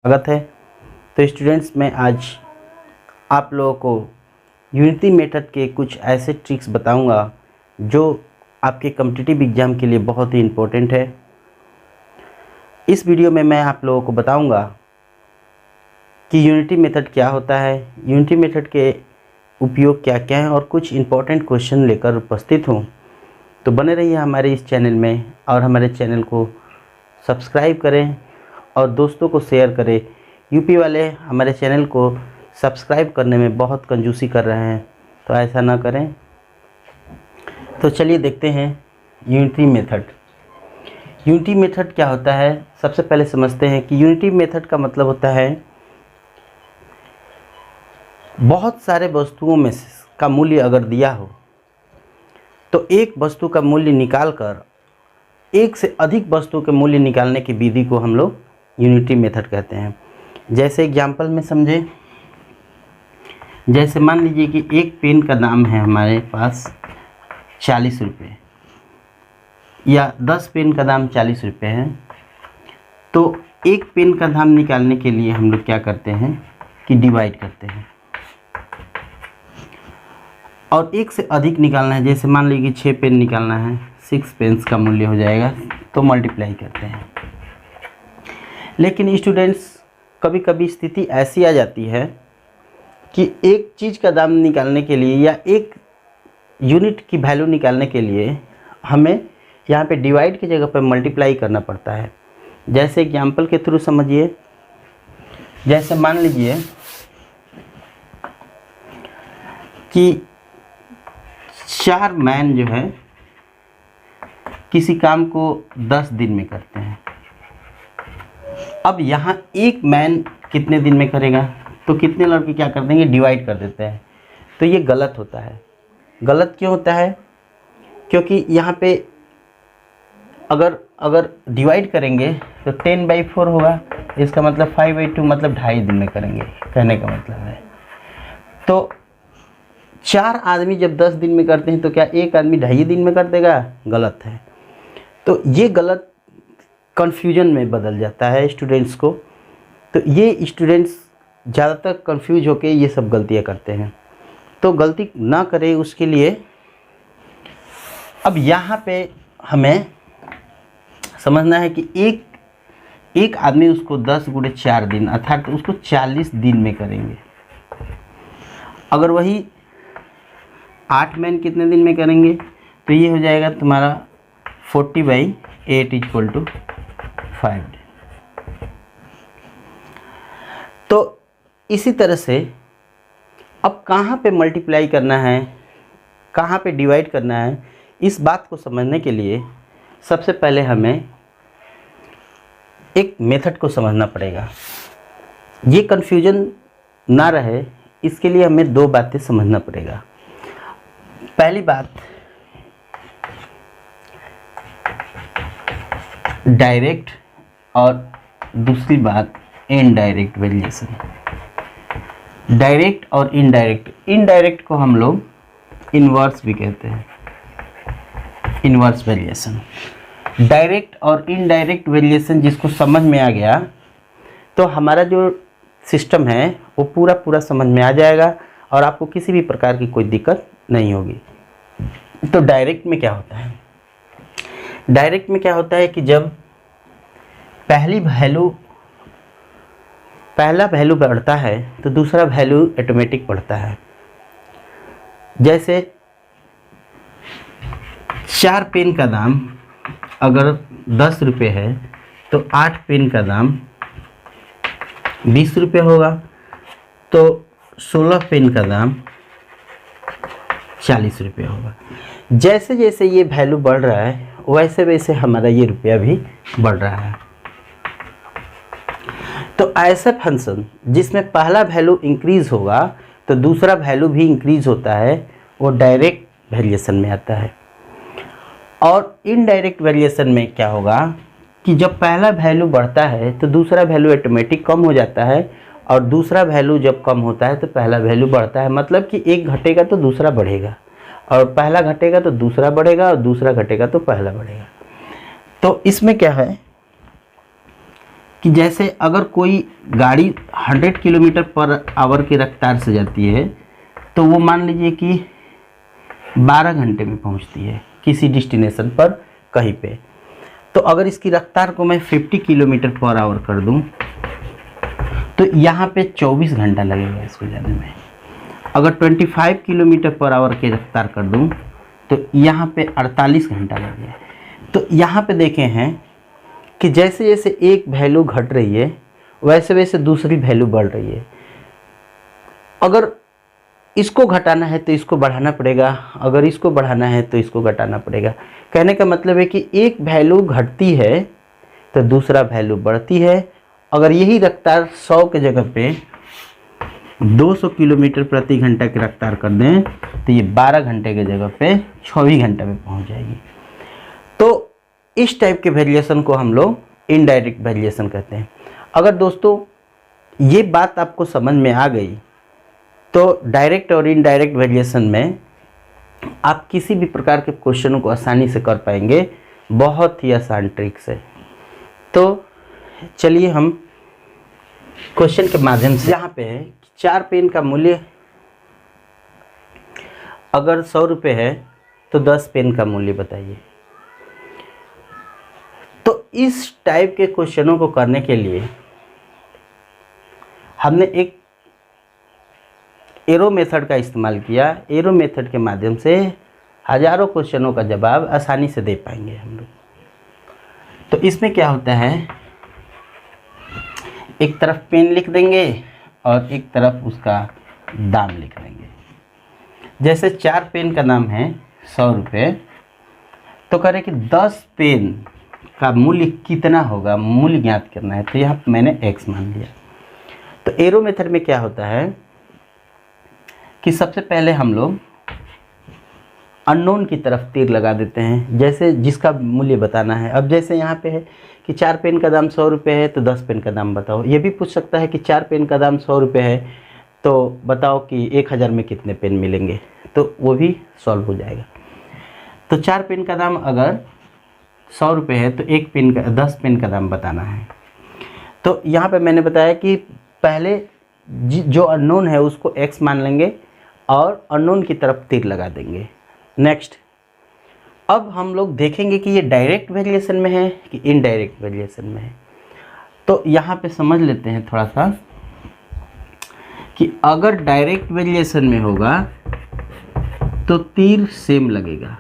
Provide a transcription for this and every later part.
स्वागत है। तो स्टूडेंट्स, मैं आज आप लोगों को यूनिटी मेथड के कुछ ऐसे ट्रिक्स बताऊंगा जो आपके कॉम्पिटिटिव एग्ज़ाम के लिए बहुत ही इम्पोर्टेंट है। इस वीडियो में मैं आप लोगों को बताऊंगा कि यूनिटी मेथड क्या होता है, यूनिटी मेथड के उपयोग क्या क्या हैं और कुछ इम्पोर्टेंट क्वेश्चन लेकर उपस्थित हूँ। तो बने रहिए हमारे इस चैनल में और हमारे चैनल को सब्सक्राइब करें और दोस्तों को शेयर करें। यूपी वाले हमारे चैनल को सब्सक्राइब करने में बहुत कंजूसी कर रहे हैं, तो ऐसा ना करें। तो चलिए देखते हैं यूनिटी मेथड। यूनिटी मेथड क्या होता है, सबसे पहले समझते हैं कि यूनिटी मेथड का मतलब होता है बहुत सारे वस्तुओं में का मूल्य अगर दिया हो तो एक वस्तु का मूल्य निकालकर एक से अधिक वस्तु के मूल्य निकालने की विधि को हम लोग यूनिटी मेथड कहते हैं। जैसे एग्जाम्पल में समझे, जैसे मान लीजिए कि एक पेन का दाम है हमारे पास 40 रुपये या 10 पेन का दाम 40 रुपये है। तो एक पेन का दाम निकालने के लिए हम लोग क्या करते हैं कि डिवाइड करते हैं, और एक से अधिक निकालना है, जैसे मान लीजिए कि 6 पेन निकालना है, 6 पेन्स का मूल्य हो जाएगा, तो मल्टीप्लाई करते हैं। लेकिन स्टूडेंट्स, कभी कभी स्थिति ऐसी आ जाती है कि एक चीज़ का दाम निकालने के लिए या एक यूनिट की वैल्यू निकालने के लिए हमें यहाँ पे डिवाइड की जगह पर मल्टीप्लाई करना पड़ता है। जैसे एग्जाम्पल के थ्रू समझिए, जैसे मान लीजिए कि 4 मैन जो है किसी काम को 10 दिन में करते हैं। अब यहाँ एक मैन कितने दिन में करेगा, तो कितने लड़के क्या कर देंगे, डिवाइड कर देते हैं। तो ये गलत होता है। गलत क्यों होता है? क्योंकि यहाँ पे अगर डिवाइड करेंगे तो 10/4 होगा, इसका मतलब 5/2 मतलब 2.5 दिन में करेंगे, कहने का मतलब है। तो 4 आदमी जब 10 दिन में करते हैं तो क्या एक आदमी 2.5 दिन में कर देगा? गलत है। तो ये गलत कन्फ्यूजन में बदल जाता है स्टूडेंट्स को। तो ये स्टूडेंट्स ज़्यादातर कंफ्यूज होकर ये सब गलतियाँ करते हैं। तो गलती ना करें उसके लिए अब यहाँ पे हमें समझना है कि एक आदमी उसको 10 × 4 दिन अर्थात उसको 40 दिन में करेंगे। अगर वही 8 मैन कितने दिन में करेंगे, तो ये हो जाएगा तुम्हारा 40/8 = 5। तो इसी तरह से अब कहाँ पे मल्टीप्लाई करना है, कहाँ पे डिवाइड करना है, इस बात को समझने के लिए सबसे पहले हमें एक मेथड को समझना पड़ेगा। ये कन्फ्यूजन ना रहे, इसके लिए हमें 2 बातें समझना पड़ेगा। पहली बात, डायरेक्ट, और दूसरी बात इनडायरेक्ट वेरिएशन। डायरेक्ट और इनडायरेक्ट को हम लोग इन्वर्स भी कहते हैं, इन्वर्स वेरिएशन। डायरेक्ट और इनडायरेक्ट वेरिएशन जिसको समझ में आ गया तो हमारा जो सिस्टम है वो पूरा समझ में आ जाएगा और आपको किसी भी प्रकार की कोई दिक्कत नहीं होगी। तो डायरेक्ट में क्या होता है? डायरेक्ट में क्या होता है कि जब पहला वैल्यू बढ़ता है तो दूसरा वैल्यू ऑटोमेटिक बढ़ता है। जैसे 4 पेन का दाम अगर 10 रुपये है तो 8 पेन का दाम 20 रुपये होगा, तो 16 पेन का दाम 40 रुपये होगा। जैसे जैसे ये वैल्यू बढ़ रहा है वैसे वैसे हमारा ये रुपया भी बढ़ रहा है। तो ऐसा फंक्शन जिसमें पहला वैल्यू इंक्रीज होगा तो दूसरा वैल्यू भी इंक्रीज होता है, वो डायरेक्ट वेरिएशन में आता है। और इनडायरेक्ट वेरिएशन में क्या होगा कि जब पहला वैल्यू बढ़ता है तो दूसरा वैल्यू ऑटोमेटिक कम हो जाता है, और दूसरा वैल्यू जब कम होता है तो पहला वैल्यू बढ़ता है। मतलब कि एक घटेगा तो दूसरा बढ़ेगा, और पहला घटेगा तो दूसरा बढ़ेगा, और दूसरा घटेगा तो पहला बढ़ेगा। तो इसमें क्या है कि जैसे अगर कोई गाड़ी 100 किलोमीटर पर आवर की रफ्तार से जाती है तो वो मान लीजिए कि 12 घंटे में पहुंचती है किसी डेस्टिनेशन पर कहीं पे। तो अगर इसकी रफ्तार को मैं 50 किलोमीटर पर आवर कर दूं तो यहाँ पे 24 घंटा लगेगा इसको जाने में। अगर 25 किलोमीटर पर आवर की रफ्तार कर दूं तो यहाँ पे 48 घंटा लगेगा। तो यहाँ पे देखे हैं कि जैसे जैसे एक वैल्यू घट रही है वैसे वैसे दूसरी वैल्यू बढ़ रही है। अगर इसको घटाना है तो इसको बढ़ाना पड़ेगा, अगर इसको बढ़ाना है तो इसको घटाना पड़ेगा। कहने का मतलब है कि एक वैल्यू घटती है तो दूसरा वैल्यू बढ़ती है। अगर यही रफ्तार 100 के जगह पे 200 किलोमीटर प्रति घंटा की रफ्तार कर दें तो ये 12 घंटे के जगह पे 24 घंटे में पहुंच जाएगी। तो इस टाइप के वेरिएशन को हम लोग इनडायरेक्ट वेरिएशन कहते हैं। अगर दोस्तों ये बात आपको समझ में आ गई तो डायरेक्ट और इनडायरेक्ट वेरिएशन में आप किसी भी प्रकार के क्वेश्चनों को आसानी से कर पाएंगे, बहुत ही आसान ट्रिक से। तो चलिए हम क्वेश्चन के माध्यम से, यहाँ पे है 4 पेन का मूल्य अगर 100 रुपये है तो 10 पेन का मूल्य बताइए। तो इस टाइप के क्वेश्चनों को करने के लिए हमने एक एरो मेथड का इस्तेमाल किया। एरो मेथड के माध्यम से हजारों क्वेश्चनों का जवाब आसानी से दे पाएंगे हम लोग। तो इसमें क्या होता है, एक तरफ पेन लिख देंगे और एक तरफ उसका दाम लिख देंगे। जैसे 4 पेन का दाम है 100 रुपये, तो कह रहे कि 10 पेन का मूल्य कितना होगा, मूल्य ज्ञात करना है। तो यहाँ मैंने x मान लिया। तो एरो मेथड में क्या होता है कि सबसे पहले हम लोग अननोन की तरफ तीर लगा देते हैं, जैसे जिसका मूल्य बताना है। अब जैसे यहाँ पे है कि 4 पेन का दाम 100 रुपये है तो 10 पेन का दाम बताओ। ये भी पूछ सकता है कि 4 पेन का दाम 100 रुपये है तो बताओ कि 1000 में कितने पेन मिलेंगे, तो वो भी सॉल्व हो जाएगा। तो 4 पेन का दाम अगर 100 रुपये है तो 10 पेन का दाम बताना है। तो यहाँ पे मैंने बताया कि पहले जो अननोन है उसको x मान लेंगे और अननोन की तरफ तीर लगा देंगे। नेक्स्ट, अब हम लोग देखेंगे कि ये डायरेक्ट वेरिएशन में है कि इनडायरेक्ट वेरिएशन में है। तो यहाँ पे समझ लेते हैं थोड़ा सा कि अगर डायरेक्ट वेरिएशन में होगा तो तीर सेम लगेगा,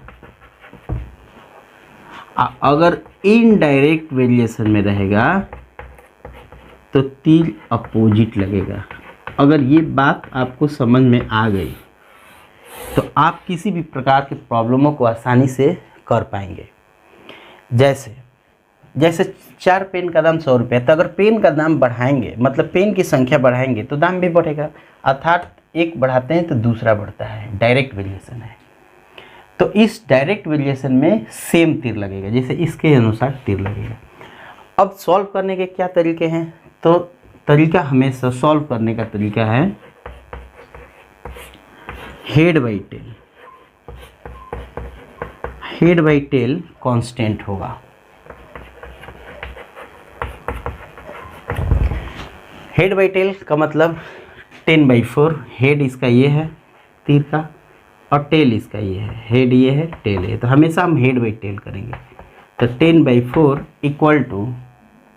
अगर इनडायरेक्ट वेरिएशन में रहेगा तो तीर अपोजिट लगेगा। अगर ये बात आपको समझ में आ गई तो आप किसी भी प्रकार के प्रॉब्लमों को आसानी से कर पाएंगे। जैसे 4 पेन का दाम 100 रुपये, तो अगर पेन का दाम बढ़ाएंगे मतलब पेन की संख्या बढ़ाएंगे तो दाम भी बढ़ेगा, अर्थात एक बढ़ाते हैं तो दूसरा बढ़ता है। डायरेक्ट वेरिएशन है। तो इस डायरेक्ट वेरिएशन में सेम तीर लगेगा, जैसे इसके अनुसार तीर लगेगा। अब सॉल्व करने के क्या तरीके हैं, तो तरीका हमेशा सॉल्व करने का तरीका है head by tail. Head by tail constant होगा। हेड बाई टेल का मतलब 10/4। हेड इसका ये है तीर का और टेल इसका ये है। हेड ये है, टेल है, तो हमेशा हम हेड बाई टेल करेंगे। तो 10/4 इक्वल टू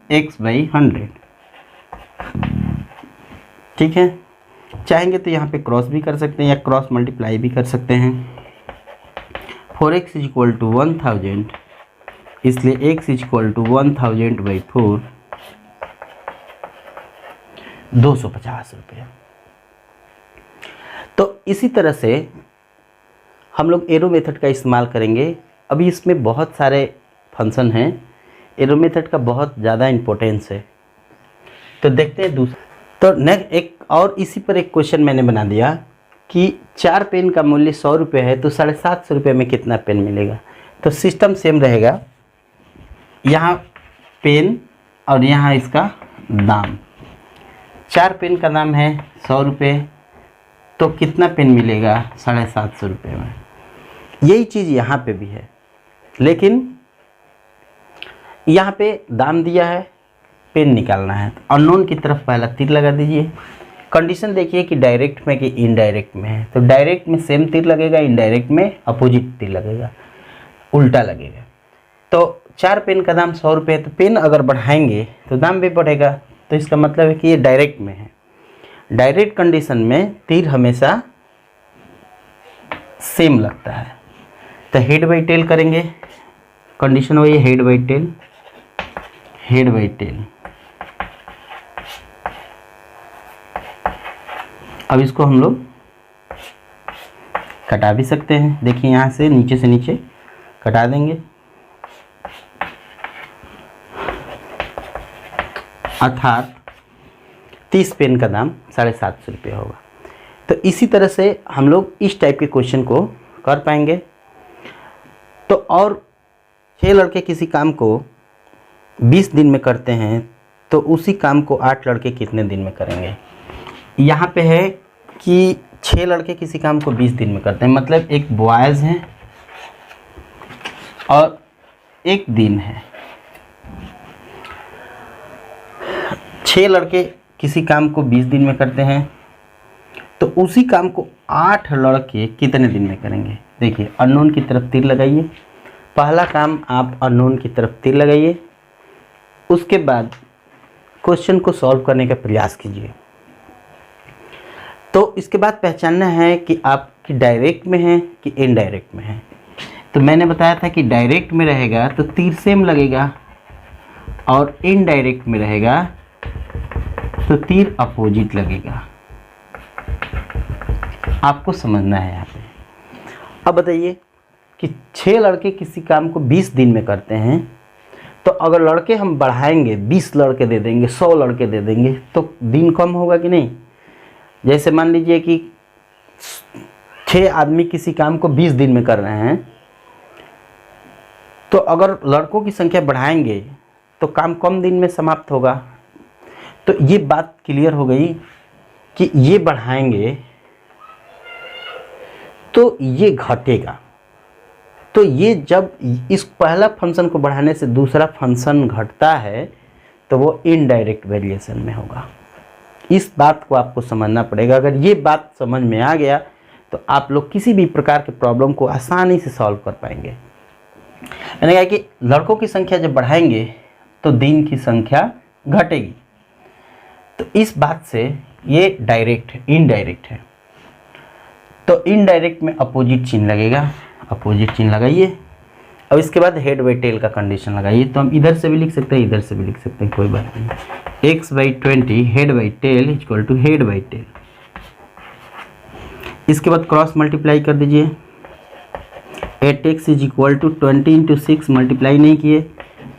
x/100। ठीक है, चाहेंगे तो यहाँ पे क्रॉस भी कर सकते हैं या क्रॉस मल्टीप्लाई भी कर सकते हैं। 4x इक्वल टू 1000, इसलिए x इक्वल टू 1000/4 250 रुपये। तो इसी तरह से हम लोग एरो मेथड का इस्तेमाल करेंगे। अभी इसमें बहुत सारे फंक्शन हैं, एरो मेथड का बहुत ज़्यादा इम्पोर्टेंस है। तो देखते हैं दूसरा। तो नेक्स्ट एक और इसी पर एक क्वेश्चन मैंने बना दिया कि 4 पेन का मूल्य 100 रुपये है तो 750 रुपये में कितना पेन मिलेगा। तो सिस्टम सेम रहेगा, यहाँ पेन और यहाँ इसका दाम। 4 पेन का दाम है 100 रुपये, तो कितना पेन मिलेगा 750 रुपये में। यही चीज़ यहाँ पे भी है, लेकिन यहाँ पे दाम दिया है पेन निकालना है। अननोन की तरफ पहला तीर लगा दीजिए। कंडीशन देखिए कि डायरेक्ट में कि इनडायरेक्ट में है, तो डायरेक्ट में सेम तीर लगेगा, इनडायरेक्ट में अपोजिट तीर लगेगा, उल्टा लगेगा। तो 4 पेन का दाम 100 रुपये है, तो पेन अगर बढ़ाएंगे तो दाम भी बढ़ेगा, तो इसका मतलब है कि ये डायरेक्ट में है। डायरेक्ट कंडीशन में तीर हमेशा सेम लगता है। तो हेड बाई टेल करेंगे, कंडीशन वही head by tail, head by tail. अब इसको हम लोग कटा भी सकते हैं, देखिए यहाँ से नीचे कटा देंगे, अर्थात 30 पेन का दाम 750 रुपये होगा। तो इसी तरह से हम लोग इस टाइप के क्वेश्चन को कर पाएंगे। तो और 6 लड़के किसी काम को 20 दिन में करते हैं, तो उसी काम को 8 लड़के कितने दिन में करेंगे। यहाँ पे है कि 6 लड़के किसी काम को 20 दिन में करते हैं, मतलब एक बॉयज़ हैं और एक दिन है। 6 लड़के किसी काम को 20 दिन में करते हैं, तो उसी काम को 8 लड़के कितने दिन में करेंगे। देखिए अननोन की तरफ तीर लगाइए, पहला काम आप अननोन की तरफ तीर लगाइए, उसके बाद क्वेश्चन को सॉल्व करने का प्रयास कीजिए। तो इसके बाद पहचानना है कि आपकी डायरेक्ट में है कि इनडायरेक्ट में है। तो मैंने बताया था कि डायरेक्ट में रहेगा तो तीर सेम लगेगा, और इनडायरेक्ट में रहेगा तो तीर अपोजिट लगेगा। आपको समझना है यहाँ पे। अब बताइए कि 6 लड़के किसी काम को 20 दिन में करते हैं, तो अगर लड़के हम बढ़ाएंगे, 20 लड़के दे देंगे, 100 लड़के दे देंगे, तो दिन कम होगा कि नहीं। जैसे मान लीजिए कि 6 आदमी किसी काम को 20 दिन में कर रहे हैं, तो अगर लड़कों की संख्या बढ़ाएंगे तो काम कम दिन में समाप्त होगा। तो ये बात क्लियर हो गई कि ये बढ़ाएंगे तो ये घटेगा। तो ये जब इस पहला फंक्शन को बढ़ाने से दूसरा फंक्शन घटता है, तो वो इनडायरेक्ट वेरिएशन में होगा। इस बात को आपको समझना पड़ेगा। अगर ये बात समझ में आ गया तो आप लोग किसी भी प्रकार के प्रॉब्लम को आसानी से सॉल्व कर पाएंगे। मैंने कहा कि लड़कों की संख्या जब बढ़ाएंगे तो दिन की संख्या घटेगी। तो इस बात से ये डायरेक्ट है, इनडायरेक्ट है। तो इनडायरेक्ट में अपोजिट चिन्ह लगेगा, अपोजिट चिन्ह लगाइए। अब इसके बाद हेड बाई टेल का कंडीशन लगाइए। तो हम इधर से भी लिख सकते हैं, इधर से भी लिख सकते हैं, कोई बात नहीं। x/20 head by tail equal to head by tail. इसके बाद क्रॉस मल्टीप्लाई कर दीजिए। 8x is equal to 20 into 6 multiply नहीं किए,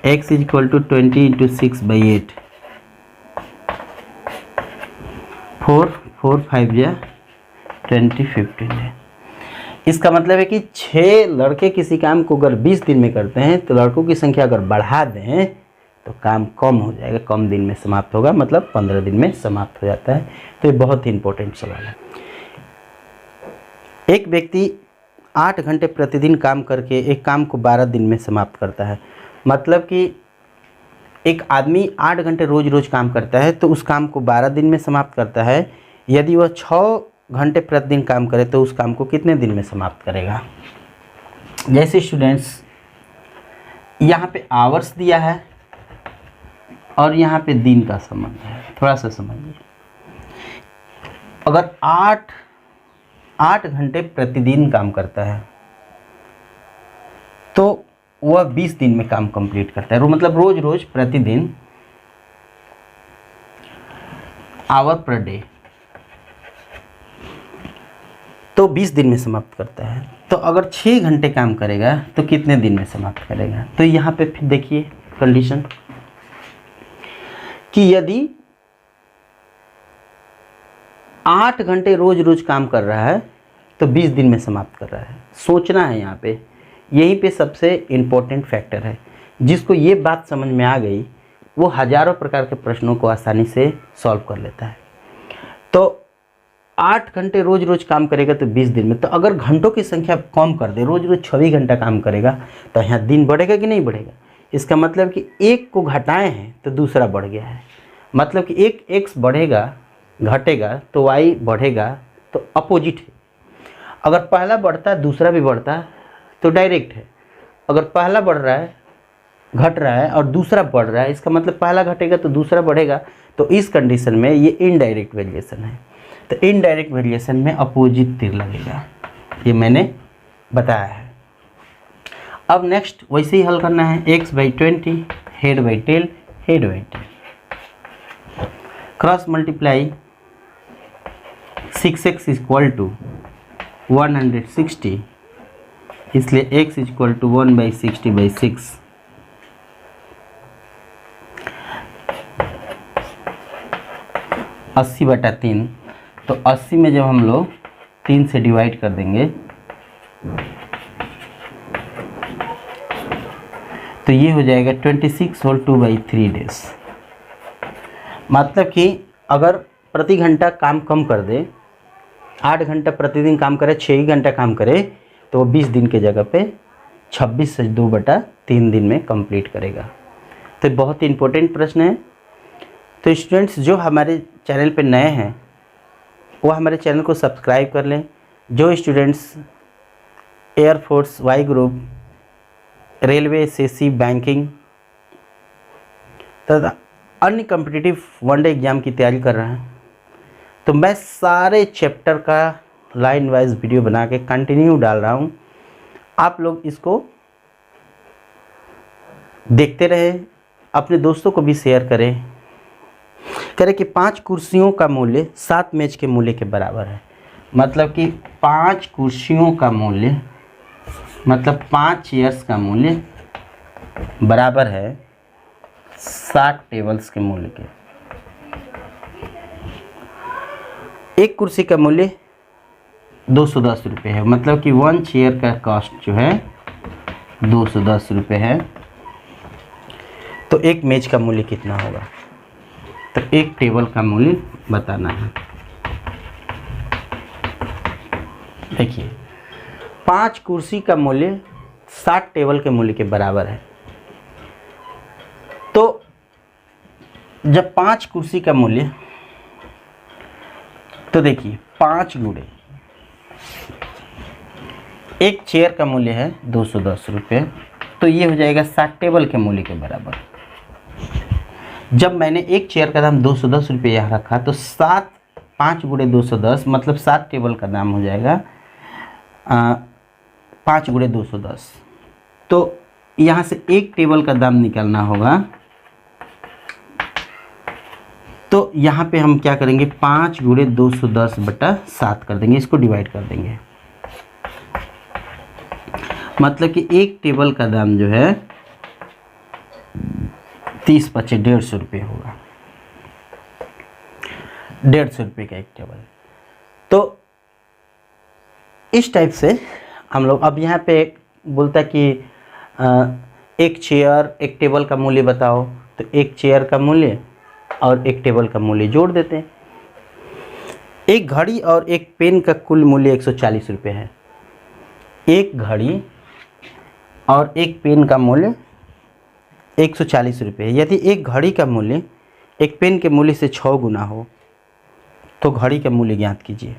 x is equal to 20 into 6/8। 4 5 20 15 है। इसका मतलब है कि 6 लड़के किसी काम को अगर 20 दिन में करते हैं, तो लड़कों की संख्या अगर बढ़ा दें तो काम कम हो जाएगा, कम दिन में समाप्त होगा, मतलब 15 दिन में समाप्त हो जाता है। तो ये बहुत ही इंपॉर्टेंट सवाल है। एक व्यक्ति 8 घंटे प्रतिदिन काम करके एक काम को 12 दिन में समाप्त करता है। मतलब कि एक आदमी 8 घंटे रोज रोज काम करता है, तो उस काम को 12 दिन में समाप्त करता है। यदि वह 6 घंटे प्रतिदिन काम करे तो उस काम को कितने दिन में समाप्त करेगा। जैसे स्टूडेंट्स यहाँ पे आवर्स दिया है और यहाँ पे दिन का संबंध है, थोड़ा सा समझिए। अगर 8 घंटे प्रतिदिन काम करता है तो वह 20 दिन में काम कंप्लीट करता है। मतलब रोज रोज प्रतिदिन आवर पर डे, तो 20 दिन में समाप्त करता है। तो अगर 6 घंटे काम करेगा तो कितने दिन में समाप्त करेगा। तो यहाँ पे फिर देखिए कंडीशन कि यदि 8 घंटे रोज रोज काम कर रहा है तो 20 दिन में समाप्त कर रहा है। सोचना है यहाँ पे, यहीं पे सबसे इम्पोर्टेंट फैक्टर है। जिसको ये बात समझ में आ गई वो हजारों प्रकार के प्रश्नों को आसानी से सॉल्व कर लेता है। तो 8 घंटे रोज रोज काम करेगा तो 20 दिन में। तो अगर घंटों की संख्या कम कर दे, रोज रोज 26 घंटा काम करेगा, तो यहाँ दिन बढ़ेगा कि नहीं बढ़ेगा। इसका मतलब कि एक को घटाए हैं तो दूसरा बढ़ गया है, मतलब कि एक x बढ़ेगा घटेगा तो y बढ़ेगा, तो अपोजिट है। अगर पहला बढ़ता है दूसरा भी बढ़ता है तो डायरेक्ट है। अगर पहला बढ़ रहा है घट रहा है और दूसरा बढ़ रहा है, इसका मतलब पहला घटेगा तो दूसरा बढ़ेगा, तो इस कंडीशन में ये इनडायरेक्ट वेरिएशन है। तो इनडायरेक्ट वेरिएशन में अपोजिट तीर लगेगा, ये मैंने बताया है। अब नेक्स्ट वैसे ही हल करना है, x/20 हेड/टेल हेड/टेल क्रॉस मल्टीप्लाई 6x = 160, इसलिए x = 1/60/6। अस्सी बटा 3, तो 80 में जब हम लोग 3 से डिवाइड कर देंगे तो ये हो जाएगा 26 होल 2/3 डेज। मतलब कि अगर प्रति घंटा काम कम कर दे, 8 घंटा प्रतिदिन काम करे, 6 ही घंटा काम करे, तो वो 20 दिन के जगह पे 26 से 2/3 दिन में कंप्लीट करेगा। तो बहुत ही इम्पोर्टेंट प्रश्न है। तो स्टूडेंट्स जो हमारे चैनल पे नए हैं वो हमारे चैनल को सब्सक्राइब कर लें। जो students air force, Y group, railway, SSC, banking तथा अन्य कॉम्पिटिटिव वनडे एग्ज़ाम की तैयारी कर रहे हैं, तो मैं सारे चैप्टर का लाइन वाइज वीडियो बना के कंटिन्यू डाल रहा हूँ। आप लोग इसको देखते रहें, अपने दोस्तों को भी शेयर करें। करें कि 5 कुर्सियों का मूल्य 7 मेज के मूल्य के बराबर है। मतलब कि 5 कुर्सियों का मूल्य, मतलब 5 चेयर्स का मूल्य बराबर है 7 टेबल्स के मूल्य के। एक कुर्सी का मूल्य 210 रुपये है, मतलब कि 1 चेयर का कॉस्ट जो है 210 रुपये है। तो एक मेज का मूल्य कितना होगा? तो एक टेबल का मूल्य बताना है। देखिए 5 कुर्सी का मूल्य 7 टेबल के मूल्य के बराबर है। तो जब 5 कुर्सी का मूल्य, तो देखिए 5 गुणे एक चेयर का मूल्य है 210 रुपये, तो ये हो जाएगा 7 टेबल के मूल्य के बराबर। जब मैंने एक चेयर का दाम 210 रुपये यहाँ रखा, तो 5 गुणे 210 मतलब 7 टेबल का दाम हो जाएगा 5 गुणे 210। तो यहाँ से एक टेबल का दाम निकालना होगा। तो यहाँ पे हम क्या करेंगे, 5 गुणे 210 बटा 7 कर देंगे, इसको डिवाइड कर देंगे। मतलब कि एक टेबल का दाम जो है 30 पचे 150 रुपये होगा। 150 रुपये का एक टेबल। तो इस टाइप से हम लोग, अब यहाँ पे बोलता है कि एक चेयर एक टेबल का मूल्य बताओ, तो एक चेयर का मूल्य और एक टेबल का मूल्य जोड़ देते हैं। एक घड़ी और एक पेन का कुल मूल्य 140 रुपये है। एक घड़ी और एक पेन का मूल्य 140 रुपये है। यदि एक घड़ी का मूल्य एक पेन के मूल्य से 6 गुना हो तो घड़ी का मूल्य ज्ञात कीजिए।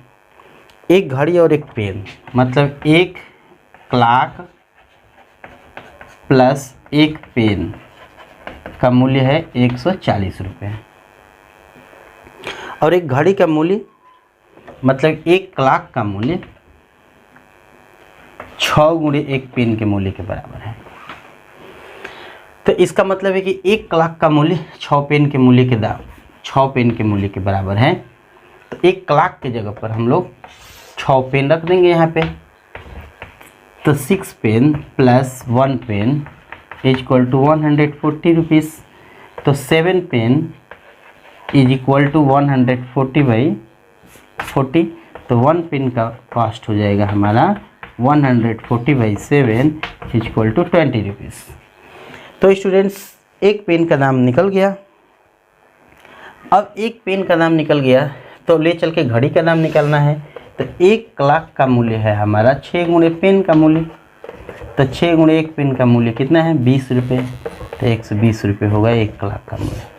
एक घड़ी और एक पेन मतलब एक क्लॉक प्लस एक पेन का मूल्य है 140 रुपये, और एक घड़ी का मूल्य मतलब एक क्लॉक का मूल्य 6 गुणे एक पेन के मूल्य के बराबर है। तो इसका मतलब है कि एक क्लॉक का मूल्य 6 पेन के मूल्य के 6 पेन के मूल्य के बराबर है। तो एक क्लॉक के जगह पर हम लोग 6 पेन रख देंगे यहाँ पे। तो 6 pen plus 1 pen equal to 140 rupees. तो 7 पेन इज इक्वल टू 140/40। तो 1 पेन का कॉस्ट हो जाएगा हमारा 140/7 इक्वल टू 20 रुपीज़। तो स्टूडेंट्स एक पेन का दाम निकल गया। अब एक पेन का दाम निकल गया तो ले चल के घड़ी का दाम निकालना है। तो एक क्लॉक का मूल्य है हमारा 6 गुणे पेन का मूल्य। तो 6 गुणे एक पेन का मूल्य कितना है 20 रुपये। तो 120 रुपये होगा 1 कलाक का मूल्य।